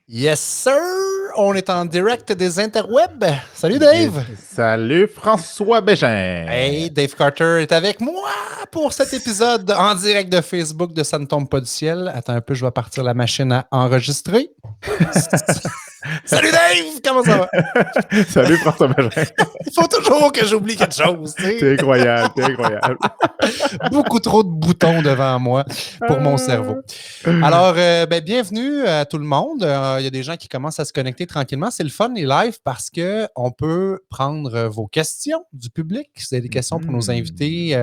Yes, sir! On est en direct des interwebs. Salut, Dave! Salut, François Bégin! Hey, Dave Carter est avec moi pour cet épisode en direct de Facebook de Ça ne tombe pas du ciel. Attends un peu, je vais partir la machine à enregistrer. Salut, Dave! Comment ça va? Salut, François Bégin! Il faut toujours que j'oublie quelque chose, tu sais. T'es incroyable, t'es incroyable. Beaucoup trop de boutons devant moi pour mon cerveau. Alors, bienvenue à tout le monde. Il y a des gens qui commencent à se connecter tranquillement. C'est le fun, les lives, parce qu'on peut prendre vos questions du public. Si vous avez des questions pour nos invités.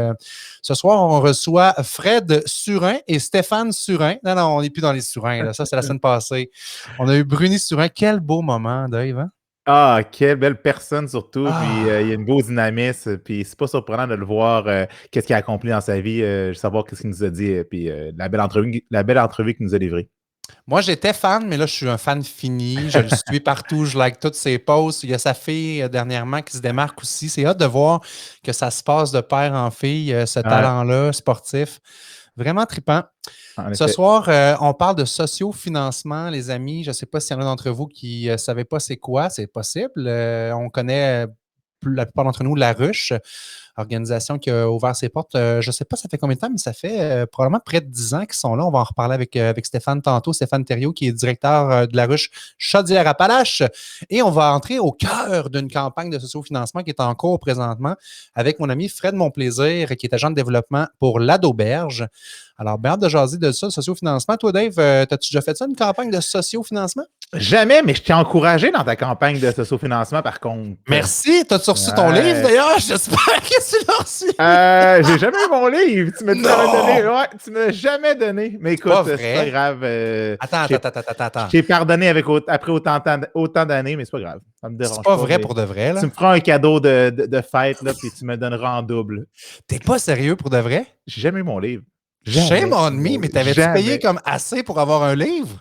Ce soir, on reçoit Fred Surin et Stéphane Surin. Non, on n'est plus dans les Surins. Là. Ça, c'est la semaine passée. On a eu Bruni Surin. Quel beau moment, Dave. Hein? Ah, quelle belle personne surtout. Puis il y a une beau dynamisme. Puis c'est pas surprenant de le voir, qu'est-ce qu'il a accompli dans sa vie, savoir qu'est-ce qu'il nous a dit. Puis la belle entrevue qu'il nous a livrée. Moi, j'étais fan, mais là, je suis un fan fini. Je le suis partout. Je like toutes ses posts. Il y a sa fille dernièrement qui se démarque aussi. C'est hâte de voir que ça se passe de père en fille, ce talent-là sportif. Vraiment trippant. Ce soir, on parle de sociofinancement, les amis. Je ne sais pas s'il y en a d'entre vous qui ne savaient pas c'est quoi. C'est possible. On connaît la plupart d'entre nous La Ruche, organisation qui a ouvert ses portes. Je ne sais pas ça fait combien de temps, mais ça fait probablement près de 10 ans qu'ils sont là. On va en reparler avec Stéphane tantôt, Stéphane Thériault, qui est directeur de La Ruche Chaudière-Appalaches. Et on va entrer au cœur d'une campagne de sociofinancement qui est en cours présentement avec mon ami Fred Monplaisir, qui est agent de développement pour l'Auberge. Alors, bien hâte de jaser de ça, sociofinancement. Toi, Dave, as-tu déjà fait ça, une campagne de sociofinancement? Jamais, mais je t'ai encouragé dans ta campagne de sociofinancement, par contre. Merci. T'as-tu reçu ton livre, d'ailleurs? J'espère que tu l'as reçu. J'ai jamais eu mon livre. Tu m'as donné. Ouais, tu m'as jamais donné. Mais écoute, c'est pas grave. Attends. Je t'ai pardonné après autant d'années, mais c'est pas grave. Ça me dérange pas. C'est pas vrai pour de vrai, là? Tu me feras un cadeau de fête, là, puis tu me donneras en double. T'es pas sérieux pour de vrai? J'ai jamais eu mon livre. Shame on me, mais t'avais-tu payé comme assez pour avoir un livre?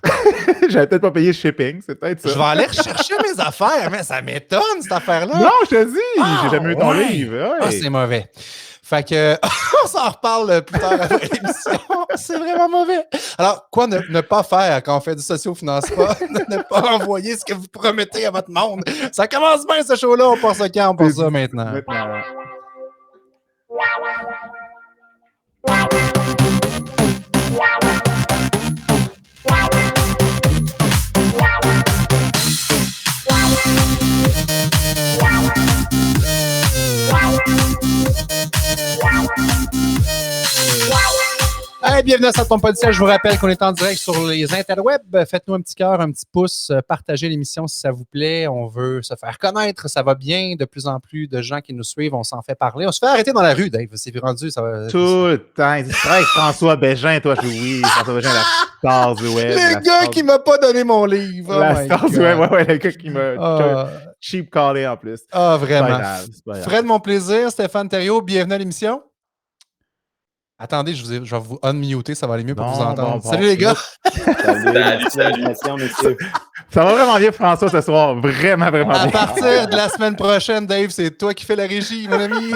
J'avais peut-être pas payé le shipping, c'est peut-être ça. Je vais aller rechercher mes affaires, mais ça m'étonne, cette affaire-là. Non, je te dis, j'ai jamais eu ton livre. Ouais. Ah, c'est mauvais. Fait que, on s'en reparle plus tard après l'émission. C'est vraiment mauvais. Alors, quoi ne pas faire quand on fait du sociofinancement? Ne pas envoyer ce que vous promettez à votre monde. Ça commence bien, ce show-là. On passe quand? On passe ça maintenant. Hey, bienvenue à Ça ne tombe pas du ciel. Je vous rappelle qu'on est en direct sur les interwebs. Faites-nous un petit cœur, un petit pouce. Partagez l'émission si ça vous plaît. On veut se faire connaître. Ça va bien. De plus en plus de gens qui nous suivent. On s'en fait parler. On se fait arrêter dans la rue, Dave. C'est rendu. Ça va... Tout le temps. Tu travailles avec François Bégin, toi. Oui, François Bégin, la star du web. Le gars qui m'a pas donné mon livre. La star du web. Ouais, le gars qui m'a cheap callé en plus. Ah, vraiment. C'est pas grave. Fred Monplaisir, Stéphane Thériault, bienvenue à l'émission. Attendez, je vais vous unmuter, ça va aller mieux pour vous entendre. Salut les gars! Salut. Messieurs. Ça va vraiment bien, François, ce soir. Vraiment bien. À partir de la semaine prochaine, Dave, c'est toi qui fais la régie, mon ami!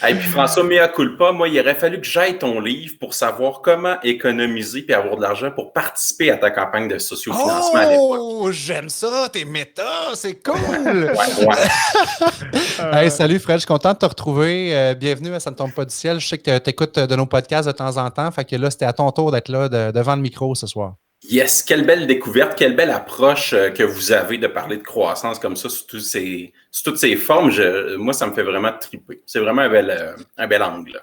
Et puis François, mea culpa, moi, il aurait fallu que j'aille ton livre pour savoir comment économiser et avoir de l'argent pour participer à ta campagne de sociofinancement à l'époque. Oh, j'aime ça, t'es méta, c'est cool! Ouais. Hey, salut Fred, je suis content de te retrouver. Bienvenue à Ça ne tombe pas du ciel. Je sais que tu écoutes de nos podcasts de temps en temps, fait que là, c'était à ton tour d'être là devant le micro ce soir. Yes, quelle belle découverte, quelle belle approche que vous avez de parler de croissance comme ça sous toutes ces formes. Moi, ça me fait vraiment triper. C'est vraiment un bel angle.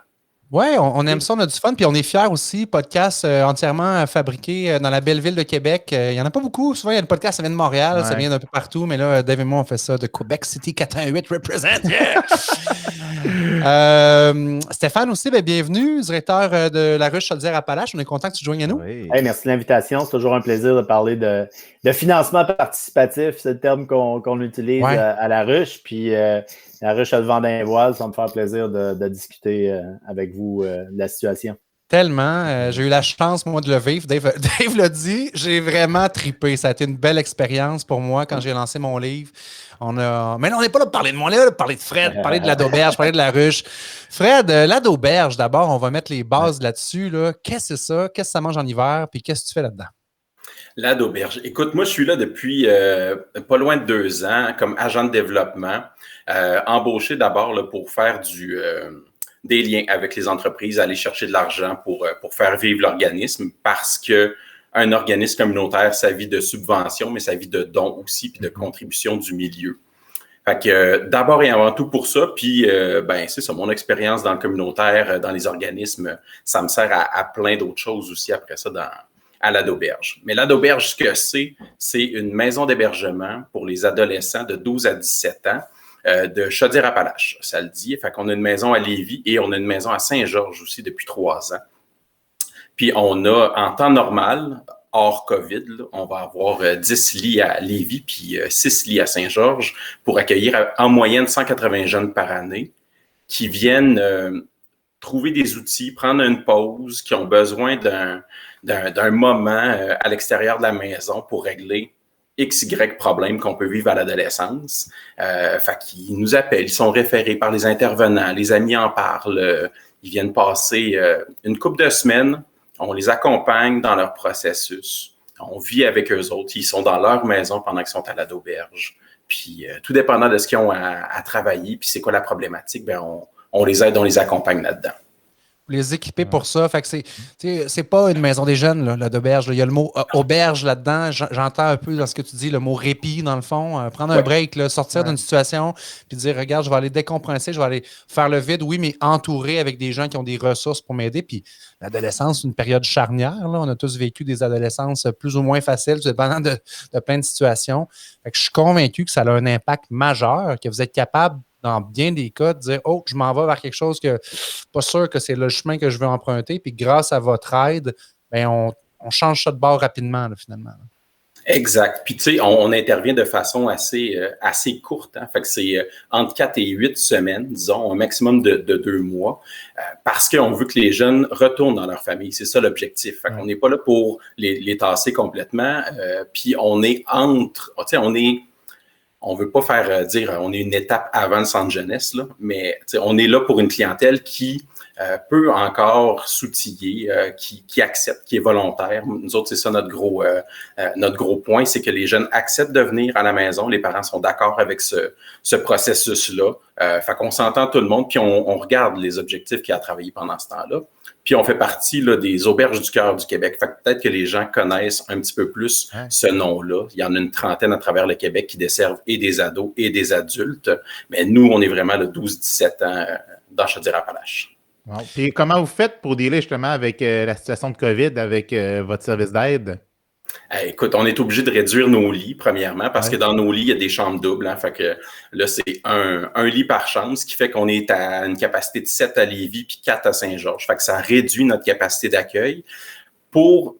Oui, on aime ça, on a du fun, puis on est fiers aussi. Podcast entièrement fabriqué dans la belle ville de Québec. Il n'y en a pas beaucoup. Souvent, il y a le podcast, ça vient de Montréal, ça vient d'un peu partout, mais là, Dave et moi, on fait ça de Québec City 418 represent. Yeah! Stéphane aussi, bienvenue, directeur de La Ruche Chaudière-Appalaches. On est content que tu te joignes à nous. Oui. Hey, merci de l'invitation. C'est toujours un plaisir de parler de financement participatif. C'est le terme qu'on utilise à La Ruche. Puis La Ruche a le vent d'un voile. Ça va me faire plaisir de discuter avec vous de la situation. Tellement. J'ai eu la chance, moi, de le vivre. Dave l'a dit. J'ai vraiment tripé. Ça a été une belle expérience pour moi quand j'ai lancé mon livre. Mais là, on n'est pas là pour parler de moi, on est là pour parler de Fred, parler de l'Auberge, parler de La Ruche. Fred, l'Auberge, d'abord, on va mettre les bases là-dessus. Là. Qu'est-ce que c'est ça? Qu'est-ce que ça mange en hiver? Puis qu'est-ce que tu fais là-dedans? L'aide auberge. Écoute, moi, je suis là depuis pas loin de 2 ans comme agent de développement, embauché d'abord là, pour faire des liens avec les entreprises, aller chercher de l'argent pour faire vivre l'organisme parce que un organisme communautaire, ça vit de subventions, mais ça vit de dons aussi puis de contributions du milieu. Fait que d'abord et avant tout pour ça, puis c'est ça, mon expérience dans le communautaire, dans les organismes, ça me sert à plein d'autres choses aussi après ça à l'aide auberge. Mais l'aide auberge, ce que c'est une maison d'hébergement pour les adolescents de 12 à 17 ans de Chaudière-Appalaches, ça le dit. Fait qu'on a une maison à Lévis et on a une maison à Saint-Georges aussi depuis 3 ans. Puis on a, en temps normal, hors COVID, là, on va avoir 10 lits à Lévis puis 6 lits à Saint-Georges pour accueillir en moyenne 180 jeunes par année qui viennent trouver des outils, prendre une pause, qui ont besoin d'un moment à l'extérieur de la maison pour régler XY problèmes qu'on peut vivre à l'adolescence. Fait qu'ils nous appellent, ils sont référés par les intervenants, les amis en parlent, ils viennent passer une couple de semaines, on les accompagne dans leur processus, on vit avec eux autres, ils sont dans leur maison pendant qu'ils sont à l'aide auberge. Puis tout dépendant de ce qu'ils ont à travailler, puis c'est quoi la problématique, on les aide, on les accompagne là-dedans. Les équiper pour ça. Fait que c'est pas une maison des jeunes, là d'auberge. Il y a le mot auberge là-dedans. J'entends un peu dans ce que tu dis, le mot répit, dans le fond. Prendre un break, là, sortir d'une situation, puis dire, regarde, je vais aller décompresser, je vais aller faire le vide, oui, mais entouré avec des gens qui ont des ressources pour m'aider. Puis l'adolescence, c'est une période charnière. Là. On a tous vécu des adolescences plus ou moins faciles, dépendant de plein de situations. Fait que je suis convaincu que ça a un impact majeur, que vous êtes capable dans bien des cas, de dire « Oh, je m'en vais vers quelque chose que pas sûr que c'est le chemin que je veux emprunter. » Puis grâce à votre aide, on change ça de bord rapidement, là, finalement. Exact. Puis, tu sais, on intervient de façon assez courte. Hein? Fait que c'est entre 4 et 8 semaines, disons, un maximum de 2 mois, parce qu'on veut que les jeunes retournent dans leur famille. C'est ça l'objectif. Fait qu'on n'est pas là pour les tasser complètement. Puis, on est entre... Tu sais, on veut pas faire dire on est une étape avant le centre jeunesse, là, mais on est là pour une clientèle qui peut encore s'outiller, qui accepte, qui est volontaire. Nous autres, c'est ça notre gros point, c'est que les jeunes acceptent de venir à la maison. Les parents sont d'accord avec ce processus-là. Fait qu'on s'entend tout le monde, puis on regarde les objectifs qu'il y a à travailler pendant ce temps-là. Puis on fait partie là, des Auberges du Cœur du Québec. Fait que peut-être que les gens connaissent un petit peu plus ce nom-là. Il y en a une trentaine à travers le Québec qui desservent et des ados et des adultes. Mais nous, on est vraiment le 12-17 ans dans Chaudière-Appalaches. Wow. Puis comment vous faites pour dealer justement avec la situation de COVID, avec votre service d'aide? Écoute, on est obligé de réduire nos lits, premièrement, parce que dans nos lits, il y a des chambres doubles. Hein, fait que là, c'est un lit par chambre, ce qui fait qu'on est à une capacité de 7 à Lévis puis 4 à Saint-Georges. Fait que ça réduit notre capacité d'accueil. Pour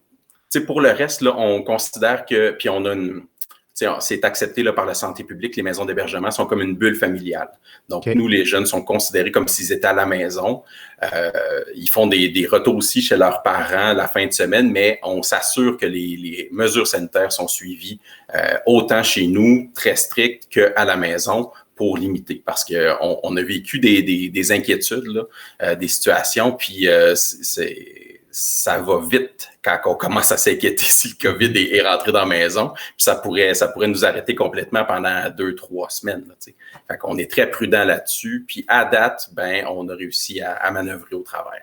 le reste, là, on considère que, puis on a c'est accepté là, par la santé publique, les maisons d'hébergement sont comme une bulle familiale. Donc, nous, les jeunes sont considérés comme s'ils étaient à la maison. Ils font des retours aussi chez leurs parents la fin de semaine, mais on s'assure que les mesures sanitaires sont suivies autant chez nous, très strictes, qu'à la maison pour limiter. Parce qu'on a vécu des inquiétudes, là, des situations, puis ça va vite quand on commence à s'inquiéter si le COVID est rentré dans la maison, puis ça pourrait nous arrêter complètement pendant 2-3 semaines. Là, fait qu'on est très prudent là-dessus, puis à date, on a réussi à manœuvrer au travers. Là.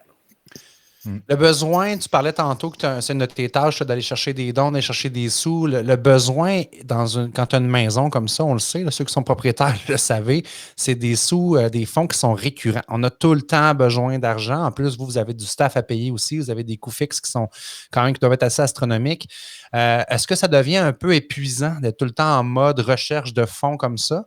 Le besoin, tu parlais tantôt que c'est une de tes tâches d'aller chercher des dons, d'aller chercher des sous. Le besoin, quand tu as une maison comme ça, on le sait, là, ceux qui sont propriétaires le savez, c'est des sous, des fonds qui sont récurrents. On a tout le temps besoin d'argent. En plus, vous avez du staff à payer aussi. Vous avez des coûts fixes qui doivent être assez astronomiques. Est-ce que ça devient un peu épuisant d'être tout le temps en mode recherche de fonds comme ça?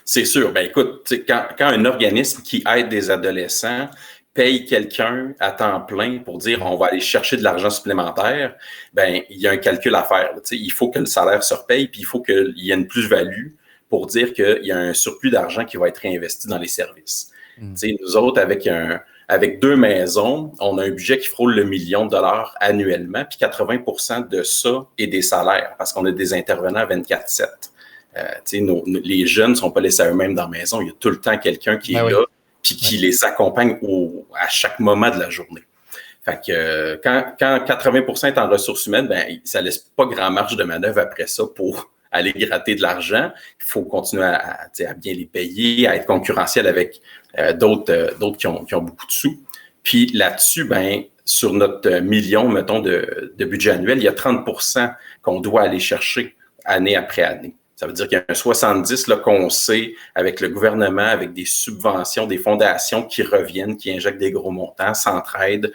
C'est sûr. Écoute, quand un organisme qui aide des adolescents paye quelqu'un à temps plein pour dire on va aller chercher de l'argent supplémentaire, il y a un calcul à faire. Il faut que le salaire se repaye, puis il faut qu'il y ait une plus-value pour dire qu'il y a un surplus d'argent qui va être réinvesti dans les services. Nous autres, avec 2 maisons, on a un budget qui frôle le $1 million annuellement, puis 80% de ça est des salaires, parce qu'on a des intervenants 24/7. Les jeunes ne sont pas laissés à eux-mêmes dans la maison. Il y a tout le temps quelqu'un qui est là, puis qui les accompagne à chaque moment de la journée. Fait que quand 80% est en ressources humaines, ben ça laisse pas grand marge de manœuvre après ça pour aller gratter de l'argent. Il faut continuer à bien les payer, à être concurrentiel avec d'autres qui ont beaucoup de sous. Puis là-dessus, ben sur notre million, mettons, de budget annuel, il y a 30% qu'on doit aller chercher année après année. Ça veut dire qu'il y a un 70 là, qu'on sait avec le gouvernement, avec des subventions, des fondations qui reviennent, qui injectent des gros montants, Centraide,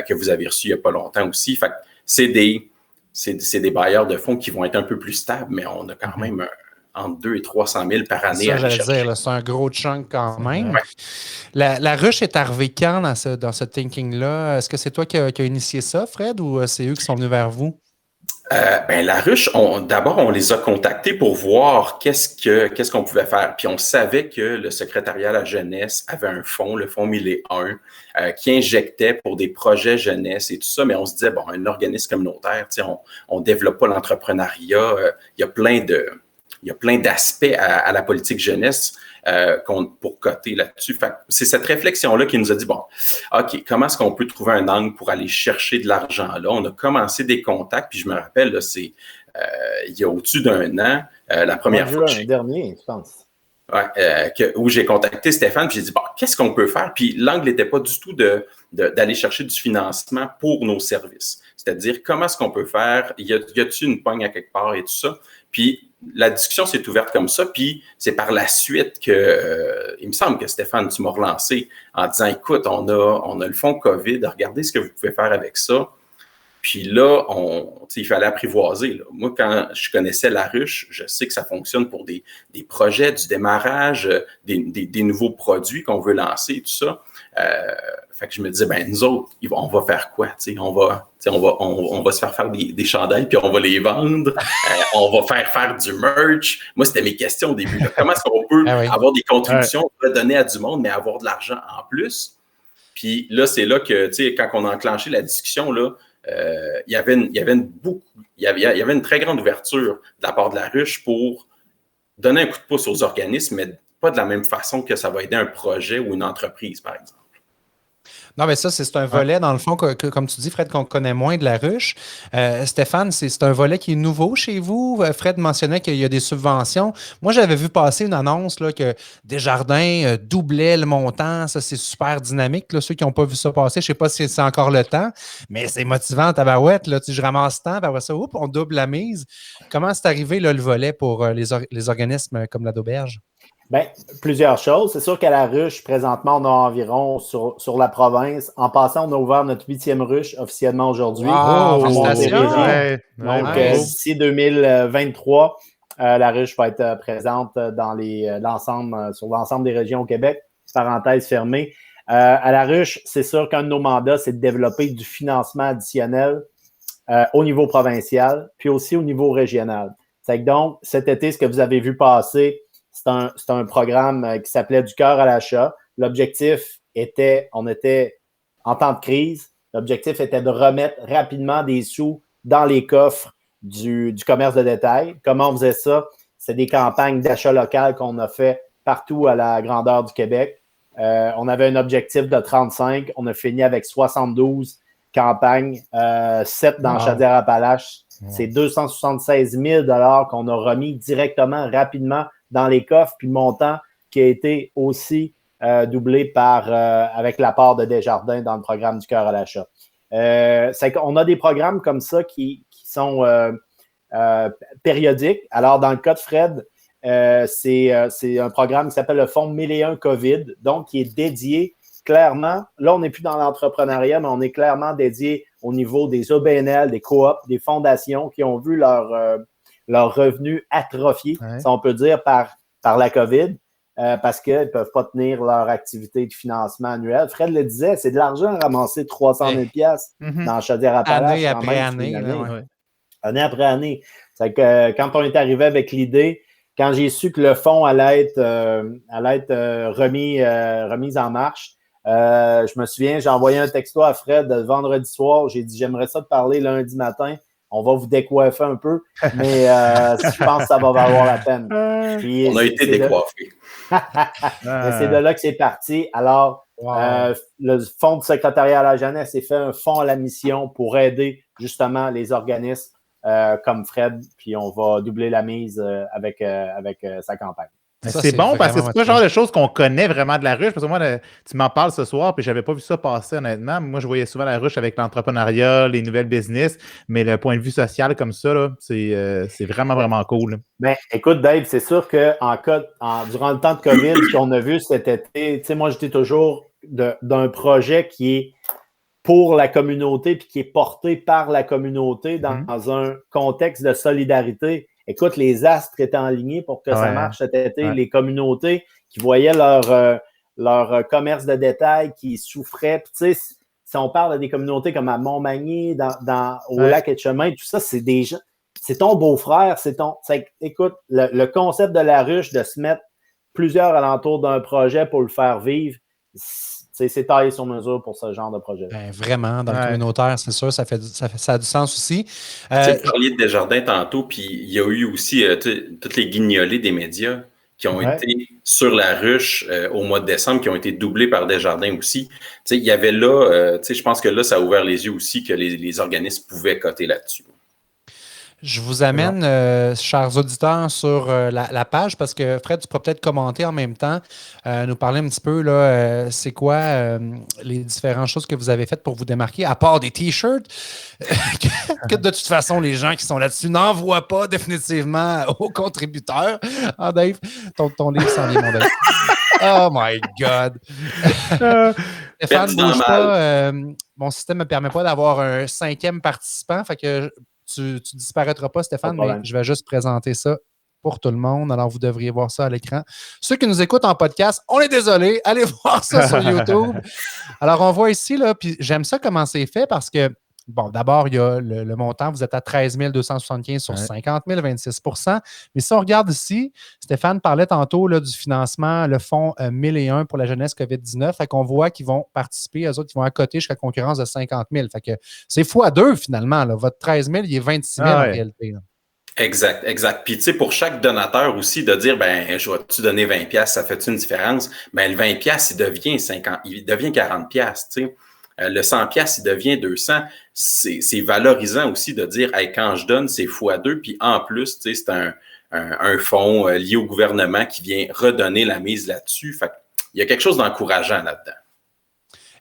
que vous avez reçu il n'y a pas longtemps aussi. Fait que c'est des bailleurs de fonds qui vont être un peu plus stables, mais on a quand même entre 200 et 300 000 par année à aller chercher. J'allais dire, c'est un gros chunk quand même. Ouais. La ruche est arrivée quand dans ce thinking-là? Est-ce que c'est toi qui as initié ça, Fred, ou c'est eux qui sont venus vers vous? La ruche, d'abord, on les a contactés pour voir qu'est-ce qu'on pouvait faire. Puis on savait que le secrétariat à la jeunesse avait un fonds, le fonds 1001, qui injectait pour des projets jeunesse et tout ça. Mais on se disait, bon, un organisme communautaire, on développe pas l'entrepreneuriat. Il y a plein d'aspects à la politique jeunesse pour coter là-dessus. Fait que c'est cette réflexion-là qui nous a dit, bon, OK, comment est-ce qu'on peut trouver un angle pour aller chercher de l'argent là? On a commencé des contacts, puis je me rappelle, là, c'est il y a au-dessus d'un an, la première fois. Dernier, je pense. Ouais, où j'ai contacté Stéphane, puis j'ai dit, bon, qu'est-ce qu'on peut faire? Puis l'angle n'était pas du tout d'aller chercher du financement pour nos services. C'est-à-dire, comment est-ce qu'on peut faire? Y a-t-il une pogne à quelque part et tout ça? Puis la discussion s'est ouverte comme ça, puis c'est par la suite que, il me semble que Stéphane, tu m'as relancé en disant, écoute, on a le fonds COVID, regardez ce que vous pouvez faire avec ça. Puis là, il fallait apprivoiser. Là. Moi, quand je connaissais la ruche, je sais que ça fonctionne pour des projets, du démarrage, des nouveaux produits qu'on veut lancer et tout ça. Fait que je me disais, ben nous autres, on va faire quoi? On va se faire des chandails, puis on va les vendre. On va faire du merch. Moi, c'était mes questions au début. Là. Comment est-ce qu'on peut avoir des contributions, donner à du monde, mais avoir de l'argent en plus? Puis là, c'est là que, quand on a enclenché la discussion, là, il y avait une très grande ouverture de la part de la ruche pour donner un coup de pouce aux organismes, mais pas de la même façon que ça va aider un projet ou une entreprise, par exemple. Non, mais ça, c'est un volet, dans le fond, comme tu dis, Fred, qu'on connaît moins de la ruche. Stéphane, c'est un volet qui est nouveau chez vous. Fred mentionnait qu'il y a des subventions. Moi, j'avais vu passer une annonce là, que Desjardins doublait le montant. Ça, c'est super dynamique. Là, ceux qui n'ont pas vu ça passer, je ne sais pas si c'est encore le temps, mais c'est motivant, tabarouette. Là, je ramasse temps, puis après ça, on double la mise. Comment c'est arrivé là, le volet pour les organismes comme la d'Auberge? Bien, plusieurs choses. C'est sûr qu'à la ruche, présentement, on a environ sur la province. En passant, on a ouvert notre 8e ruche officiellement aujourd'hui. Félicitations! Donc, d'ici 2023, la ruche va être présente sur l'ensemble des régions au Québec. Parenthèse fermée. À la ruche, c'est sûr qu'un de nos mandats, c'est de développer du financement additionnel au niveau provincial, puis aussi au niveau régional. C'est que donc, cet été, ce que vous avez vu passer, c'est un programme qui s'appelait Du cœur à l'achat. L'objectif était, on était en temps de crise, l'objectif était de remettre rapidement des sous dans les coffres du commerce de détail. Comment on faisait ça? C'est des campagnes d'achat local qu'on a fait partout à la grandeur du Québec. On avait un objectif de 35. On a fini avec 72 campagnes, 7 dans Chaudière-Appalaches. C'est 276 000 $ qu'on a remis directement, rapidement dans les coffres, puis le montant qui a été aussi doublé avec l'apport de Desjardins dans le programme du cœur à l'achat. On a des programmes comme ça qui sont périodiques. Alors, dans le cas de Fred, c'est un programme qui s'appelle le Fonds 1001 COVID, donc qui est dédié clairement, là, on n'est plus dans l'entrepreneuriat, mais on est clairement dédié au niveau des OBNL, des coops, des fondations qui ont vu leurs revenus atrophiés, si on peut dire, par la COVID, parce qu'ils ne peuvent pas tenir leur activité de financement annuel. Fred le disait, c'est de l'argent à ramasser 300 000 $ dans Chaudière-Appalaches. Année après année. Année après année. C'est que quand on est arrivé avec l'idée, quand j'ai su que le fonds allait être remis en marche, je me souviens, j'ai envoyé un texto à Fred le vendredi soir. J'ai dit, j'aimerais ça te parler lundi matin. On va vous décoiffer un peu, mais je pense que ça va valoir la peine. Puis, on a été décoiffés. C'est de là que c'est parti. Alors, Wow. Le fonds de secrétariat à la jeunesse a fait un fonds à la mission pour aider justement les organismes comme Fred, puis on va doubler la mise avec sa campagne. Ça, c'est bon parce que vraiment c'est pas le genre de choses qu'on connaît vraiment de la ruche. Parce que moi, tu m'en parles ce soir, puis j'avais pas vu ça passer honnêtement. Moi, je voyais souvent la ruche avec l'entrepreneuriat, les nouvelles business, mais le point de vue social comme ça, là, c'est vraiment, vraiment cool. Ben, écoute, Dave, c'est sûr que durant le temps de COVID, ce qu'on a vu cet été, tu sais, moi, j'étais toujours d'un projet qui est pour la communauté puis qui est porté par la communauté dans un contexte de solidarité. Écoute, les astres étaient alignés pour que ça marche cet été. Ouais. Les communautés qui voyaient leur commerce de détail qui souffrait. Puis, tu sais, si on parle des communautés comme à Montmagny, au lac Etchemin, tout ça, c'est des gens. C'est ton beau-frère, écoute, le concept de la ruche, de se mettre plusieurs alentours d'un projet pour le faire vivre, c'est taillé sur mesure pour ce genre de projet. Ben, vraiment, dans le communautaire, c'est sûr, ça a du sens aussi. Tu parlais de Desjardins tantôt, puis il y a eu aussi toutes les guignolées des médias qui ont été sur la ruche au mois de décembre, qui ont été doublés par Desjardins aussi. Il y avait là, je pense que là, ça a ouvert les yeux aussi que les organismes pouvaient coter là-dessus. Je vous amène, chers auditeurs, sur la page parce que Fred, tu pourras peut-être commenter en même temps, nous parler un petit peu, là, c'est quoi les différentes choses que vous avez faites pour vous démarquer, à part des T-shirts, que de toute façon, les gens qui sont là-dessus n'envoient pas définitivement aux contributeurs. Ah, Dave, ton livre s'en vient, mon Dave. Oh my God! Stéphane, bouge pas. Mon système ne me permet pas d'avoir un 5e participant, fait que tu ne disparaîtras pas, Stéphane, mais je vais juste présenter ça pour tout le monde. Alors, vous devriez voir ça à l'écran. Ceux qui nous écoutent en podcast, on est désolé. Allez voir ça sur YouTube. Alors, on voit ici, là, puis j'aime ça comment c'est fait parce que, bon, d'abord, il y a le montant. Vous êtes à 13 275 sur 50 000, 26 %. Mais si on regarde ici, Stéphane parlait tantôt là, du financement, le fonds 1001 pour la jeunesse COVID-19. Fait qu'on voit qu'ils vont participer, eux autres, ils vont accoter jusqu'à concurrence de 50 000. Fait que c'est x2 finalement. Là. Votre 13 000, il est 26 000 en réalité. Là. Exact. Puis, tu sais, pour chaque donateur aussi, de dire, ben, je vais-tu donner 20$, ça fait une différence? Ben, le 20$, il devient 40$, tu sais. Le 100$, il devient 200. C'est valorisant aussi de dire, hey, quand je donne, c'est x2. Puis en plus, tu sais, c'est un fonds lié au gouvernement qui vient redonner la mise là-dessus. Fait qu'il y a quelque chose d'encourageant là-dedans.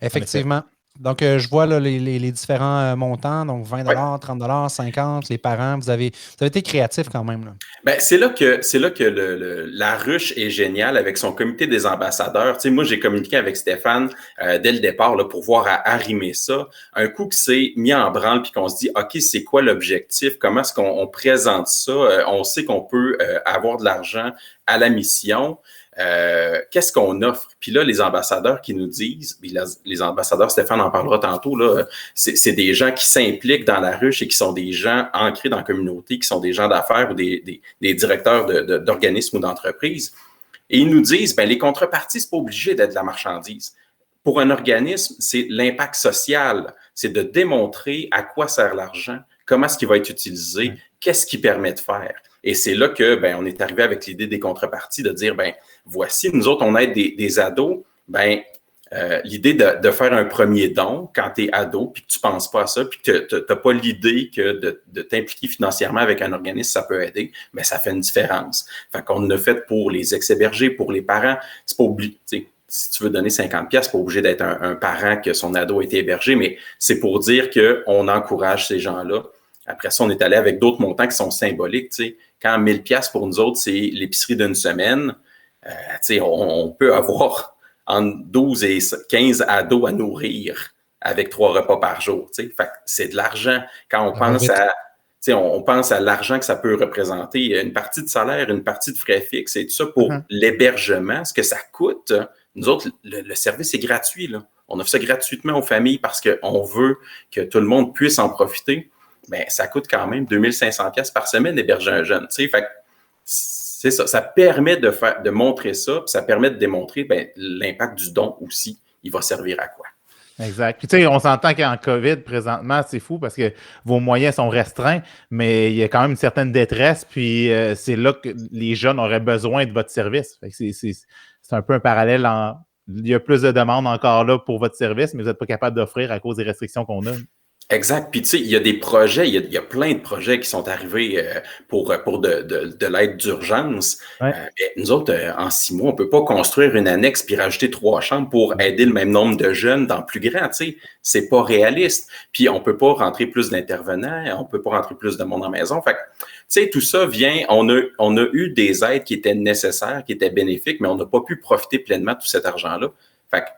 Effectivement. Donc, je vois là, les différents montants, donc 20 $, 30 $, 50 $, les parents. Vous avez été créatifs quand même. Là. Ben, c'est là que la ruche est géniale avec son comité des ambassadeurs. Tu sais, moi, j'ai communiqué avec Stéphane dès le départ là, pour voir à arrimer ça. Un coup que c'est mis en branle puis qu'on se dit, OK, c'est quoi l'objectif? Comment est-ce qu'on présente ça? On sait qu'on peut avoir de l'argent à la mission. Qu'est-ce qu'on offre? Puis là, les ambassadeurs qui nous disent, les ambassadeurs, Stéphane en parlera tantôt, là, c'est des gens qui s'impliquent dans la ruche et qui sont des gens ancrés dans la communauté, qui sont des gens d'affaires ou des directeurs d'organismes ou d'entreprises. Et ils nous disent, ben les contreparties, c'est pas obligé d'être de la marchandise. Pour un organisme, c'est l'impact social. C'est de démontrer à quoi sert l'argent, comment est-ce qu'il va être utilisé, qu'est-ce qu'il permet de faire. Et c'est là que ben on est arrivé avec l'idée des contreparties, de dire, ben voici, nous autres, on aide des ados, ben l'idée de faire un premier don quand tu es ado, puis que tu ne penses pas à ça, puis que tu n'as pas l'idée que de t'impliquer financièrement avec un organisme, ça peut aider, bien, ça fait une différence. Fait qu'on l'a fait pour les ex-hébergés, pour les parents. C'est pas obligé, si tu veux donner 50$, c'est pas obligé d'être un parent que son ado a été hébergé, mais c'est pour dire qu'on encourage ces gens-là. Après ça, on est allé avec d'autres montants qui sont symboliques. T'sais. Quand 1000$ pour nous autres, c'est l'épicerie d'une semaine, on peut avoir entre 12 et 15 ados à nourrir avec 3 repas par jour. Fait que c'est de l'argent. Quand on pense on pense à l'argent que ça peut représenter, une partie de salaire, une partie de frais fixes et tout ça pour l'hébergement, ce que ça coûte. Nous autres, le service est gratuit. Là. On offre ça gratuitement aux familles parce qu'on veut que tout le monde puisse en profiter. Bien, ça coûte quand même 2500$ par semaine d'héberger un jeune. Fait que c'est ça. Ça permet de montrer ça, puis ça permet de démontrer l'impact du don aussi. Il va servir à quoi? Exact. Puis tu sais, on s'entend qu'en COVID, présentement, c'est fou parce que vos moyens sont restreints, mais il y a quand même une certaine détresse, puis c'est là que les jeunes auraient besoin de votre service. Fait que c'est un peu un parallèle il y a plus de demandes encore là pour votre service, mais vous n'êtes pas capable d'offrir à cause des restrictions qu'on a. Exact. Puis, tu sais, il y a des projets, il y a plein de projets qui sont arrivés pour de l'aide d'urgence. Ouais. Mais nous autres, en 6 mois, on peut pas construire une annexe puis rajouter 3 chambres pour aider le même nombre de jeunes dans plus grand. Tu sais, c'est pas réaliste. Puis, on peut pas rentrer plus d'intervenants, on peut pas rentrer plus de monde en maison. Fait que, tu sais, tout ça vient, on a eu des aides qui étaient nécessaires, qui étaient bénéfiques, mais on n'a pas pu profiter pleinement de tout cet argent-là.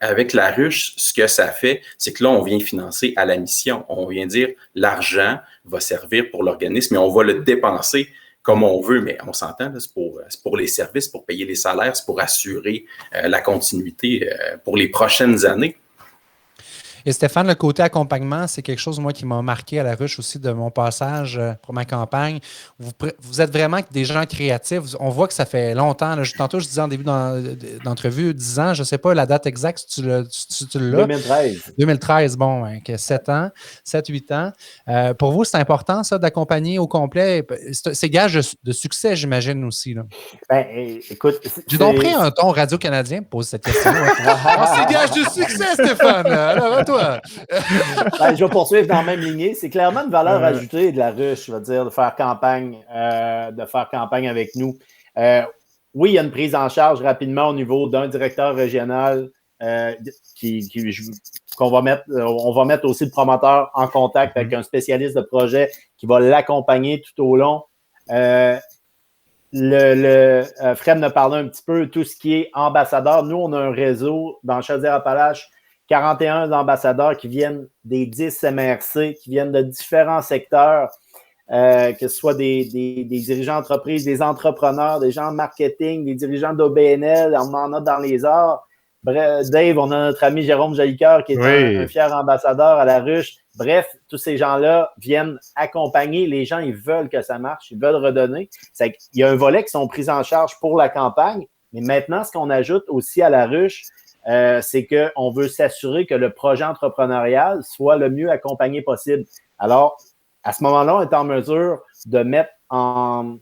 Avec la ruche, ce que ça fait, c'est que là, on vient financer à la mission. On vient dire l'argent va servir pour l'organisme, mais on va le dépenser comme on veut. Mais on s'entend, là, c'est pour les services, pour payer les salaires, c'est pour assurer la continuité pour les prochaines années. Et Stéphane, le côté accompagnement, c'est quelque chose, moi, qui m'a marqué à la ruche aussi de mon passage pour ma campagne. Vous êtes vraiment des gens créatifs. On voit que ça fait longtemps. Là, tantôt, je disais en début d'entrevue, 10 ans, je ne sais pas la date exacte, si tu l'as. 2013. 2013, bon, hein, 7 ans, 7-8 ans. Pour vous, c'est important, ça, d'accompagner au complet. C'est gage de succès, j'imagine aussi. Là. Ben, écoute. J'ai donc pris un ton radio-canadien pour poser cette question. C'est gage de succès, Stéphane. Alors, à toi. Ben, je vais poursuivre dans la même lignée. C'est clairement une valeur ajoutée de la ruche, je veux dire, de faire campagne avec nous. Oui, il y a une prise en charge rapidement au niveau d'un directeur régional qu'on va mettre. On va mettre aussi le promoteur en contact avec un spécialiste de projet qui va l'accompagner tout au long. Fred me parlait un petit peu tout ce qui est ambassadeur. Nous, on a un réseau dans Chaudière-Appalaches, 41 ambassadeurs qui viennent des 10 MRC, qui viennent de différents secteurs, que ce soit des dirigeants d'entreprise, des entrepreneurs, des gens de marketing, des dirigeants d'OBNL, on en a dans les arts. Bref, Dave, on a notre ami Jérôme Jolicoeur qui est un fier ambassadeur à la ruche. Bref, tous ces gens-là viennent accompagner. Les gens, ils veulent que ça marche, ils veulent redonner. Il y a un volet qui sont pris en charge pour la campagne, mais maintenant, ce qu'on ajoute aussi à la ruche, c'est qu'on veut s'assurer que le projet entrepreneurial soit le mieux accompagné possible. Alors, à ce moment-là, on est en mesure de mettre en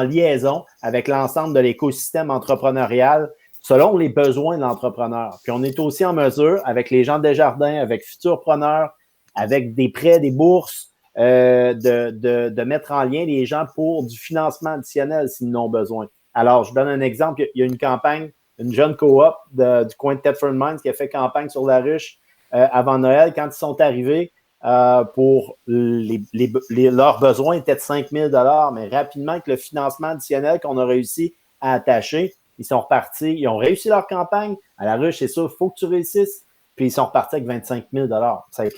liaison avec l'ensemble de l'écosystème entrepreneurial selon les besoins de l'entrepreneur. Puis, on est aussi en mesure, avec les gens de Desjardins, avec Futurpreneurs, avec des prêts, des bourses, de mettre en lien les gens pour du financement additionnel s'ils en ont besoin. Alors, je donne un exemple. Il y a une campagne, une jeune coop du coin de Thetford Mines qui a fait campagne sur la ruche avant Noël. Quand ils sont arrivés pour leurs besoins étaient de 5 000 $, mais rapidement, avec le financement additionnel qu'on a réussi à attacher, ils sont repartis, ils ont réussi leur campagne. À la ruche, c'est sûr, il faut que tu réussisses. Puis ils sont repartis avec 25 000 $. C'est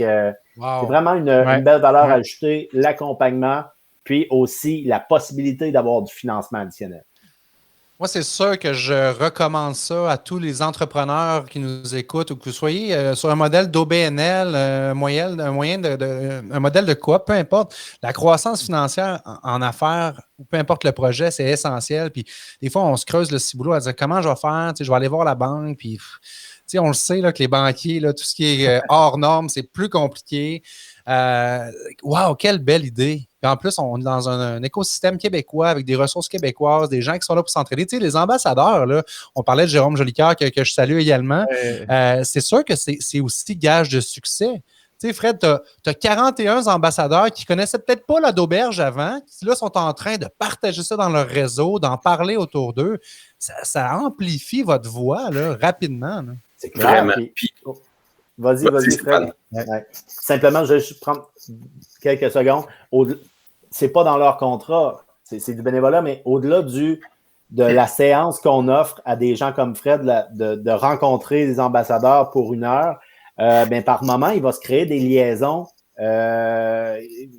vraiment une belle valeur ajoutée, l'accompagnement, puis aussi la possibilité d'avoir du financement additionnel. Moi, c'est sûr que je recommande ça à tous les entrepreneurs qui nous écoutent ou que vous soyez sur un modèle d'OBNL, un modèle de coop, peu importe. La croissance financière en affaires, ou peu importe le projet, c'est essentiel. Puis des fois, on se creuse le ciboulot à dire comment je vais faire, je vais aller voir la banque. Puis on le sait là, que les banquiers, là, tout ce qui est hors norme, c'est plus compliqué. Wow, quelle belle idée! Puis en plus, on est dans un écosystème québécois avec des ressources québécoises, des gens qui sont là pour s'entraider. Tu sais, les ambassadeurs, là, on parlait de Jérôme Jolicoeur que je salue également. C'est sûr que c'est aussi gage de succès. Tu sais, Fred, tu as 41 ambassadeurs qui ne connaissaient peut-être pas la d'auberge avant, qui là sont en train de partager ça dans leur réseau, d'en parler autour d'eux. Ça amplifie votre voix là, rapidement. Là. C'est clair. Vas-y, Fred. Ouais. Simplement, je vais juste prendre quelques secondes. C'est pas dans leur contrat, c'est du bénévolat, mais au-delà de la séance qu'on offre à des gens comme Fred, de rencontrer des ambassadeurs pour 1 heure, par moment, il va se créer des liaisons.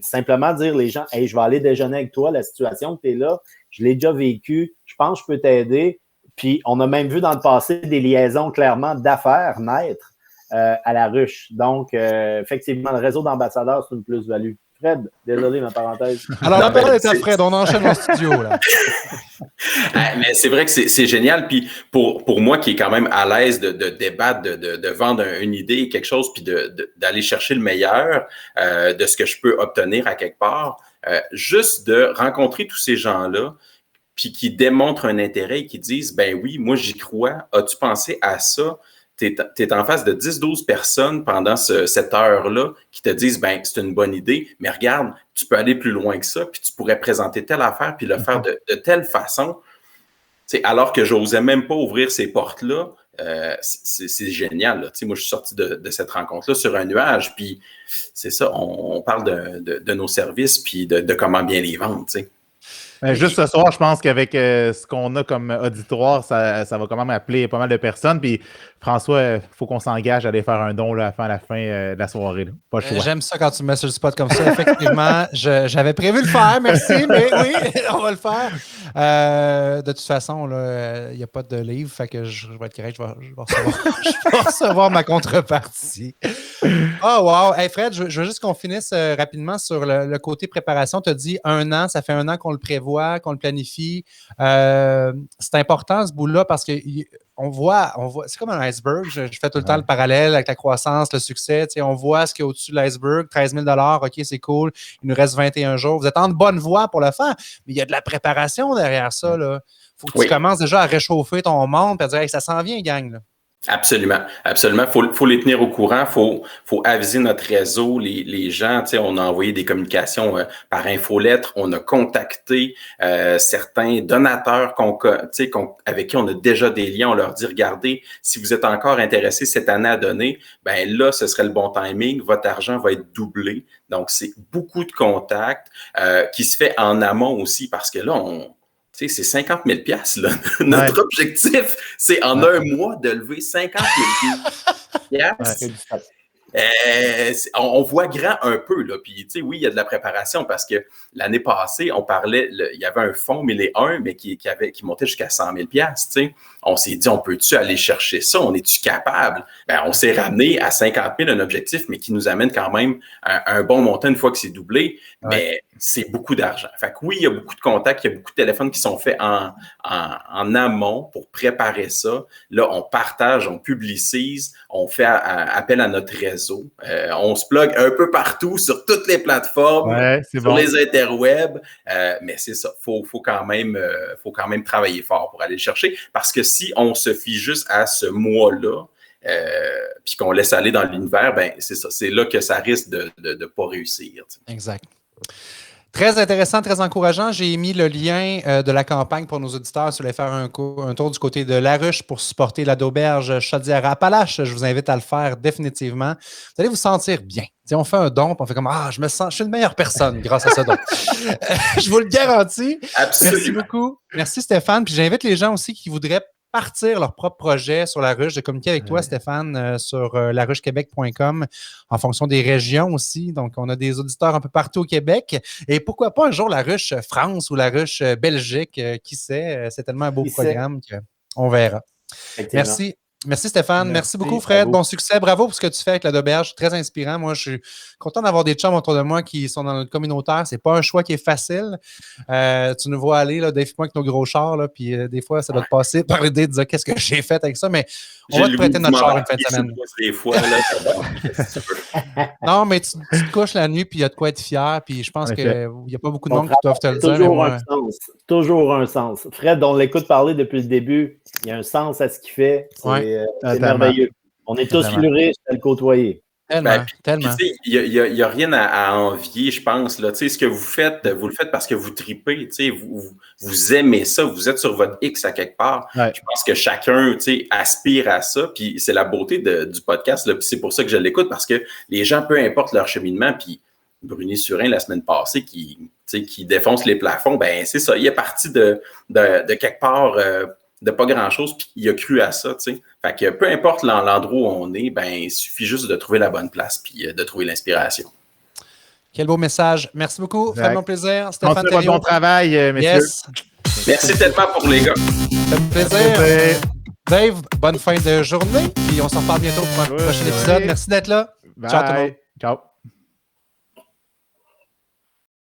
Simplement dire les gens, hey, je vais aller déjeuner avec toi, la situation que tu es là, je l'ai déjà vécu, je pense que je peux t'aider. Puis, on a même vu dans le passé des liaisons clairement d'affaires naître à la ruche. Donc, effectivement, le réseau d'ambassadeurs, c'est une plus-value. Fred, désolé, ma parenthèse. Alors, la parole est à Fred, on enchaîne en studio. Là. Mais c'est vrai que c'est génial. Puis pour moi qui est quand même à l'aise de débattre, de vendre une idée, quelque chose, puis d'aller chercher le meilleur de ce que je peux obtenir à quelque part, juste de rencontrer tous ces gens-là, puis qui démontrent un intérêt et qui disent, ben oui, moi j'y crois, as-tu pensé à ça? Tu es en face de 10-12 personnes pendant cette heure-là qui te disent, ben c'est une bonne idée, mais regarde, tu peux aller plus loin que ça, puis tu pourrais présenter telle affaire, puis le faire de telle façon. Alors que j'osais même pas ouvrir ces portes-là, c'est génial. Là. Moi, je suis sorti de cette rencontre-là sur un nuage, puis c'est ça, on parle de nos services, puis de comment bien les vendre. T'sais. Juste ce soir, je pense qu'avec ce qu'on a comme auditoire, ça va quand même appeler pas mal de personnes. Puis François, il faut qu'on s'engage à aller faire un don là, à la fin de la soirée. Là. Pas le choix. J'aime ça quand tu me mets sur le spot comme ça. Effectivement, j'avais prévu le faire, merci, mais oui, on va le faire. De toute façon, il n'y a pas de livre, fait que je vais être correct, je vais recevoir ma contrepartie. Oh wow! Hey Fred, je veux juste qu'on finisse rapidement sur le côté préparation. Tu as dit 1 an, ça fait 1 an qu'on le prévoit, qu'on le planifie. C'est important ce bout-là parce que on voit, c'est comme un iceberg. Je fais tout le temps le parallèle avec la croissance, le succès. On voit ce qu'il y a au-dessus de l'iceberg, 13 000 $, OK, c'est cool. Il nous reste 21 jours. Vous êtes en bonne voie pour le faire, mais il y a de la préparation derrière ça. Il faut que tu commences déjà à réchauffer ton monde et à dire hey, ça s'en vient, gang. Là. Absolument, absolument. Faut les tenir au courant, faut aviser notre réseau, les gens, on a envoyé des communications par infolettre, on a contacté certains donateurs avec qui on a déjà des liens, on leur dit regardez, si vous êtes encore intéressé cette année à donner, ben là, ce serait le bon timing, votre argent va être doublé. Donc, c'est beaucoup de contacts qui se fait en amont aussi parce que là, c'est 50 000 $. Là. Notre objectif, c'est en un mois de lever 50 000 $. On voit grand un peu. Là. Puis, oui, il y a de la préparation parce que l'année passée, on parlait, il y avait un fonds 1001, mais qui montait jusqu'à 100 000 $. On s'est dit, on peut-tu aller chercher ça? On est-tu capable? Ben, on s'est ramené à 50 000, un objectif, mais qui nous amène quand même un bon montant une fois que c'est doublé. Mais c'est beaucoup d'argent. Fait que oui, il y a beaucoup de contacts, il y a beaucoup de téléphones qui sont faits en amont pour préparer ça. Là, on partage, on publicise, on fait appel à notre réseau. On se plug un peu partout sur toutes les plateformes, sur les interwebs. Mais c'est ça, faut quand même travailler fort pour aller le chercher. Parce que si on se fie juste à ce mois-là, puis qu'on laisse aller dans l'univers, ben c'est ça, c'est là que ça risque de ne pas réussir. T'sais. Exact. Très intéressant, très encourageant. J'ai mis le lien de la campagne pour nos auditeurs si vous voulez faire un tour du côté de La Ruche pour supporter la d'auberge Chaudière-Appalaches. Je vous invite à le faire définitivement. Vous allez vous sentir bien. T'sais, on fait un don, puis on fait comme je suis une meilleure personne grâce à ce don. Je vous le garantis. Absolument. Merci beaucoup. Merci Stéphane. Puis j'invite les gens aussi qui voudraient partir leur propre projet sur La Ruche, de communiquer avec toi, Stéphane, sur laruchequebec.com en fonction des régions aussi. Donc, on a des auditeurs un peu partout au Québec. Et pourquoi pas un jour La Ruche France ou La Ruche Belgique, qui sait? C'est tellement un beau programme qu'on verra. Merci. Merci Stéphane. Merci beaucoup Fred. Bon succès. Bravo pour ce que tu fais avec la d'auberge. Très inspirant. Moi, je suis content d'avoir des chums autour de moi qui sont dans notre communautaire. C'est pas un choix qui est facile. Tu nous vois aller, là, Dave et moi, avec nos gros chars, là, puis des fois, ça doit te passer par l'idée de dire qu'est-ce que j'ai fait avec ça, mais on va te prêter notre char une fin de semaine. Des fois, là, non, mais tu te couches la nuit, puis il y a de quoi être fier, puis je pense qu'il n'y a pas beaucoup de monde qui doivent te le dire. Toujours un sens. Fred, on l'écoute parler depuis le début. Il y a un sens à ce qu'il fait. C'est merveilleux. On est tous plus riches à le côtoyer. Tellement. Il n'y a rien à envier, je pense. Là. Ce que vous faites, vous le faites parce que vous tripez. Vous aimez ça. Vous êtes sur votre X à quelque part. Ouais. Je pense que chacun aspire à ça. Puis c'est la beauté du podcast. Là. Puis c'est pour ça que je l'écoute, parce que les gens, peu importe leur cheminement, puis Bruni Surin, la semaine passée, qui défonce les plafonds, ben c'est ça. Il est parti de quelque part... de pas grand-chose, puis il a cru à ça, tu sais. Fait que peu importe l'endroit où on est, ben il suffit juste de trouver la bonne place puis de trouver l'inspiration. Quel beau message. Merci beaucoup. Fait mon plaisir. Stéphane Thériault. Bon travail, messieurs. Yes. Merci tellement pour les gars. Ça fait plaisir. Dave, bonne fin de journée, puis on se reparle bientôt pour un prochain épisode. Merci d'être là. Bye. Ciao tout le monde. Ciao.